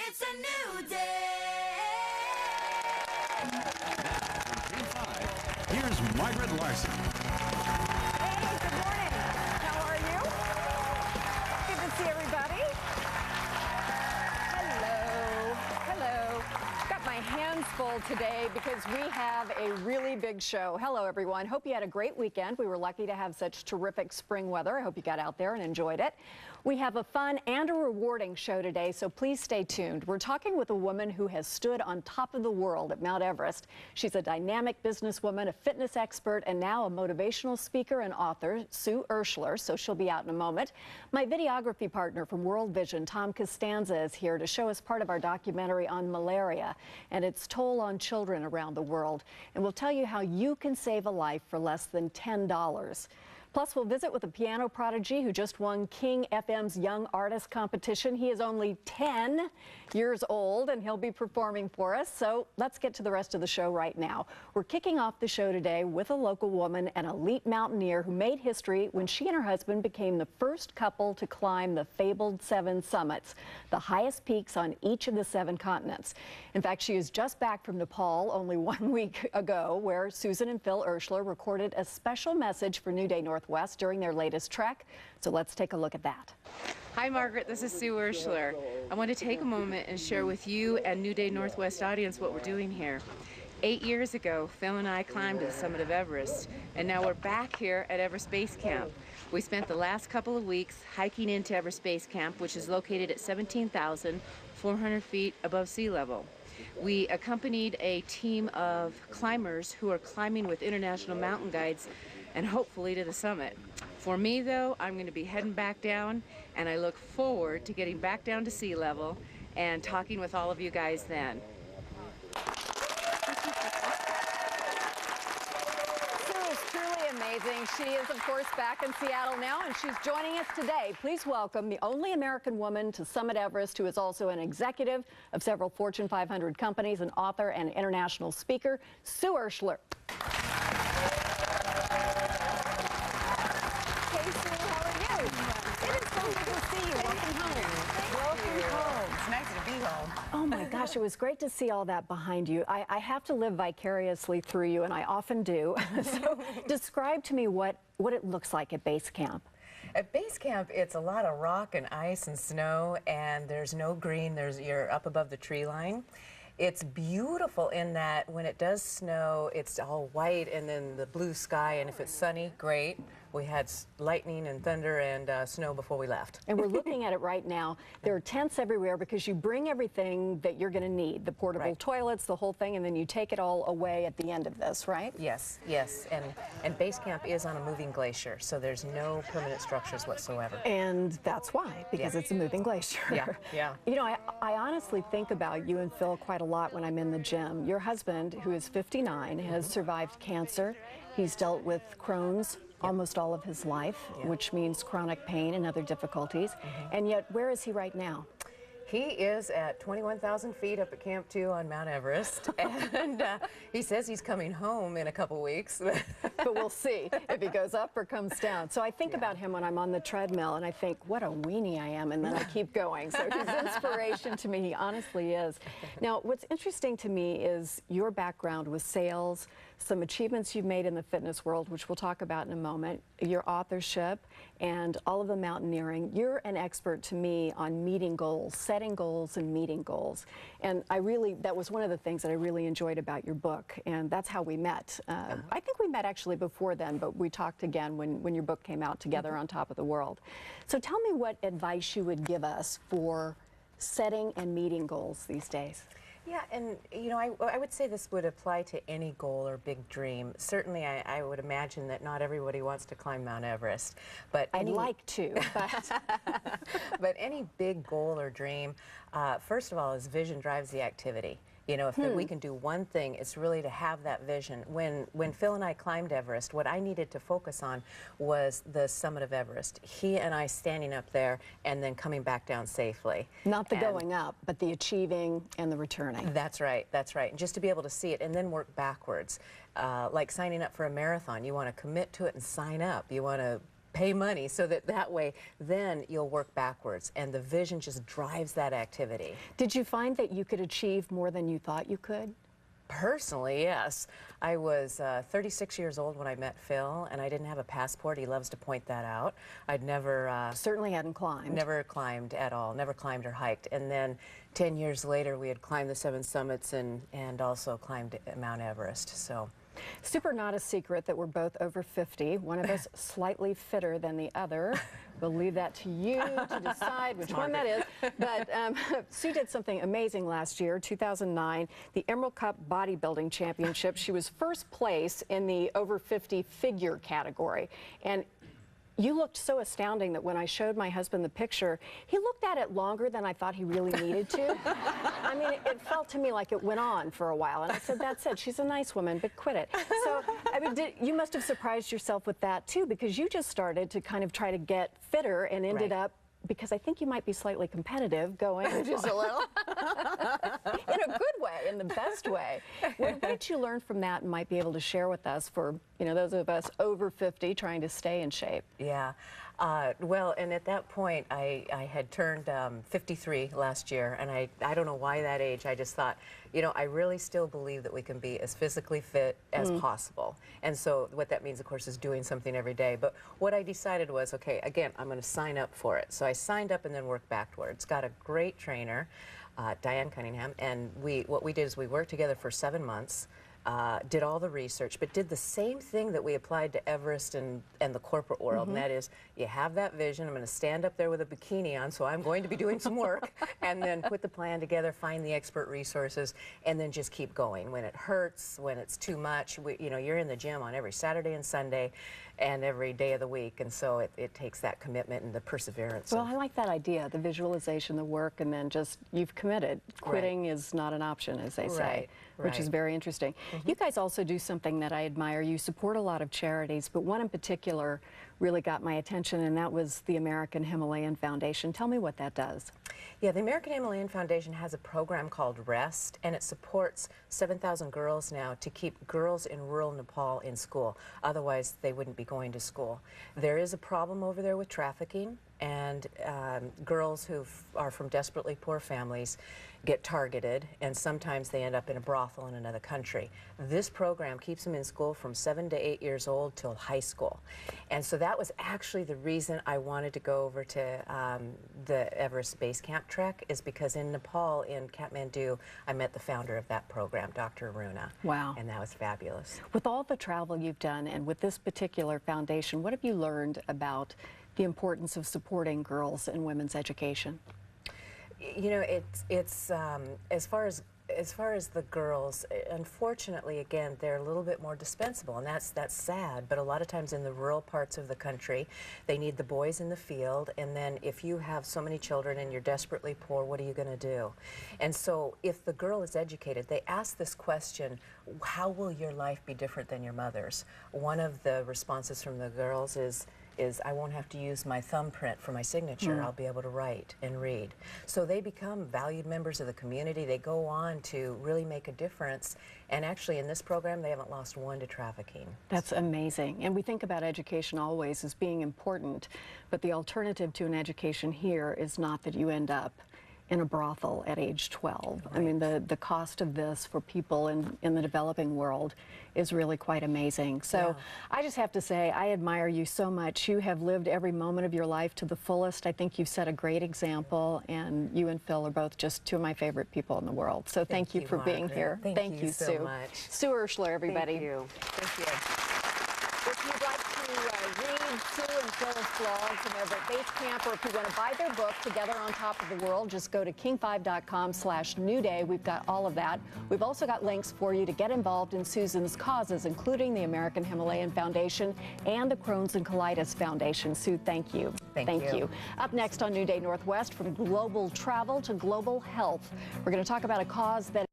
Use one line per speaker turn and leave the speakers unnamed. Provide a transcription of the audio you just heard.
It's a new day.
Here's Margaret Larson.
Hey, good morning. How are you? Good to see everybody. Hello. Hello. Got my hands full today because we have a really big show. Hello, everyone. Hope you had a great weekend. We were lucky to have such terrific spring weather. I hope you got out there and enjoyed it. We have a fun and a rewarding show today, so please stay tuned. We're talking with a woman who has stood on top of the world at Mount Everest. She's a dynamic businesswoman, a fitness expert, and now a motivational speaker and author, Sue Urschler, so she'll be out in a moment. My videography partner from World Vision, Tom Costanza, is here to show us part of our documentary on malaria and its toll on children around the world. And we'll tell you how you can save a life for less than $10. Plus, we'll visit with a piano prodigy who just won King FM's Young Artist Competition. He is only 10 years old, and he'll be performing for us. So let's get to the rest of the show right now. We're kicking off the show today with a local woman, an elite mountaineer who made history when she and her husband became the first couple to climb the fabled 7 summits, the highest peaks on each of the 7 continents. In fact, she is just back from Nepal only 1 week ago, where Susan and Phil Urschler recorded a special message for New Day Northwest during their latest trek. So let's take a look at that.
Hi Margaret, this is Sue Urschler. I want to take a moment and share with you and New Day Northwest audience what we're doing here. 8 years ago, Phil and I climbed to the summit of Everest, and now we're back here at Everest Base Camp. We spent the last couple of weeks hiking into Everest Base Camp, which is located at 17,400 feet above sea level. We accompanied a team of climbers who are climbing with international mountain guides and hopefully to the summit. For me, though, I'm going to be heading back down, and I look forward to getting back down to sea level and talking with all of you guys then.
Sue is truly amazing. She is, of course, back in Seattle now, and she's joining us today. Please welcome the only American woman to summit Everest, who is also an executive of several Fortune 500 companies, an author, and international speaker, Sue Urschler. Oh my gosh, it was great to see all that behind you. I have to live vicariously through you, and I often do. So describe to me what it looks like at base camp.
At base camp, it's a lot of rock and ice and snow, and there's no green. You're up above the tree line. It's beautiful in that when it does snow, it's all white and then the blue sky, and if it's sunny, great. We had lightning and thunder and snow before we left.
And we're looking at it right now. There are tents everywhere because you bring everything that you're going to need, the portable toilets, the whole thing, and then you take it all away at the end of this, right?
Yes, yes. And base camp is on a moving glacier, so there's no permanent structures whatsoever.
And that's why, because it's a moving glacier.
Yeah, yeah.
You know, I honestly think about you and Phil quite a lot when I'm in the gym. Your husband, who is 59, has survived cancer. He's dealt with Crohn's almost all of his life, which means chronic pain and other difficulties. And yet, where is he right now?
He is at 21,000 feet up at Camp 2 on Mount Everest, and he says he's coming home in a couple weeks.
But we'll see if he goes up or comes down. So I think about him when I'm on the treadmill, and I think, what a weenie I am, and then I keep going. So he's inspiration to me. He honestly is. Now, what's interesting to me is your background with sales, some achievements you've made in the fitness world, which we'll talk about in a moment, your authorship, and all of the mountaineering. You're an expert to me on meeting goals, setting goals and meeting goals. And that was one of the things that I really enjoyed about your book, and that's how we met. I think we met actually before then, but we talked again when your book came out together on Top of the World. So tell me what advice you would give us for setting and meeting goals these days.
Yeah, and you know, I would say this would apply to any goal or big dream. Certainly, I would imagine that not everybody wants to climb Mount Everest, but
I'd like to,
but any big goal or dream, first of all, is vision drives the activity. You know, if we can do one thing, it's really to have that vision. When Phil and I climbed Everest, what I needed to focus on was the summit of Everest. He and I standing up there and then coming back down safely.
Not the going up, but the achieving and the returning.
That's right, that's right. And just to be able to see it and then work backwards. Like signing up for a marathon, you want to commit to it and sign up. You want to pay money so that way then you'll work backwards, and the vision just drives that activity.
Did you find that you could achieve more than you thought you could?
Personally, yes. I was 36 years old when I met Phil, and I didn't have a passport. He loves to point that out. I'd never
Certainly hadn't climbed.
never climbed at all, never climbed or hiked. And then 10 years later, we had climbed the 7 summits and also climbed Mount Everest. So.
Super not a secret that we're both over 50. One of us slightly fitter than the other. We'll leave that to you to decide which one that is. But Sue did something amazing last year, 2009, the Emerald Cup Bodybuilding Championship. She was first place in the over 50 figure category. And you looked so astounding that when I showed my husband the picture, he looked at it longer than I thought he really needed to. I mean, it felt to me like it went on for a while. And I said, that's it. She's a nice woman, but quit it. So, I mean, you must have surprised yourself with that, too, because you just started to kind of try to get fitter and ended up, because I think you might be slightly competitive, going just a little in a good way, in the best way. What did you learn from that and might be able to share with us for, you know, those of us over 50 trying to stay in shape?
Yeah. Well, and at that point, I had turned 53 last year, and I don't know why that age. I just thought, you know, I really still believe that we can be as physically fit as possible. And so what that means, of course, is doing something every day. But what I decided was, okay, again, I'm going to sign up for it. So I signed up and then worked backwards. Got a great trainer, Diane Cunningham, and what we did is we worked together for 7 months. Did all the research, but did the same thing that we applied to Everest and the corporate world, and that is, you have that vision, I'm going to stand up there with a bikini on, so I'm going to be doing some work, and then put the plan together, find the expert resources, and then just keep going. When it hurts, when it's too much, you know, you're in the gym on every Saturday and Sunday, and every day of the week, and so it takes that commitment and the perseverance.
Well, I like that idea, the visualization, the work, and then just you've committed. Quitting is not an option, as they say, which is very interesting. You guys also do something that I admire. You support a lot of charities, but one in particular really got my attention, and that was the American Himalayan Foundation. Tell me what that does.
Yeah, the American Himalayan Foundation has a program called REST, and it supports 7,000 girls now to keep girls in rural Nepal in school. Otherwise, they wouldn't be going to school. There is a problem over there with trafficking, and girls who are from desperately poor families get targeted, and sometimes they end up in a brothel in another country. This program keeps them in school from 7 to 8 years old till high school. And so that was actually the reason I wanted to go over to the Everest Base Camp trek, is because in Nepal, in Kathmandu, I met the founder of that program, Dr. Aruna.
Wow.
And that was fabulous.
With all the travel you've done and with this particular foundation, what have you learned about the importance of supporting girls and women's education?
You know, it's as far as the girls, unfortunately, again, they're a little bit more dispensable, and that's sad. But a lot of times in the rural parts of the country, they need the boys in the field, and then if you have so many children and you're desperately poor, what are you going to do? And so if the girl is educated, they ask this question, how will your life be different than your mother's? One of the responses from the girls is I won't have to use my thumbprint for my signature. I'll be able to write and read. So they become valued members of the community. They go on to really make a difference. And actually, in this program, they haven't lost one to trafficking.
That's amazing. And we think about education always as being important, but the alternative to an education here is not that you end up in a brothel at age 12. I mean, the cost of this for people in the developing world is really quite amazing. So I just have to say, I admire you so much. You have lived every moment of your life to the fullest. I think you've set a great example, and you and Phil are both just two of my favorite people in the world. So thank you for being here.
Thank you so
Sue.
much.
Sue Urschler, everybody.
Thank you. Thank you.
If you'd like to read Sue and Phil's blogs from over at Base Camp, or if you want to buy their book, Together on Top of the World, just go to king5.com/newday. We've got all of that. We've also got links for you to get involved in Susan's causes, including the American Himalayan Foundation and the Crohn's and Colitis Foundation. Sue, thank you.
Thank you.
Up next on New Day Northwest, from global travel to global health, we're going to talk about a cause that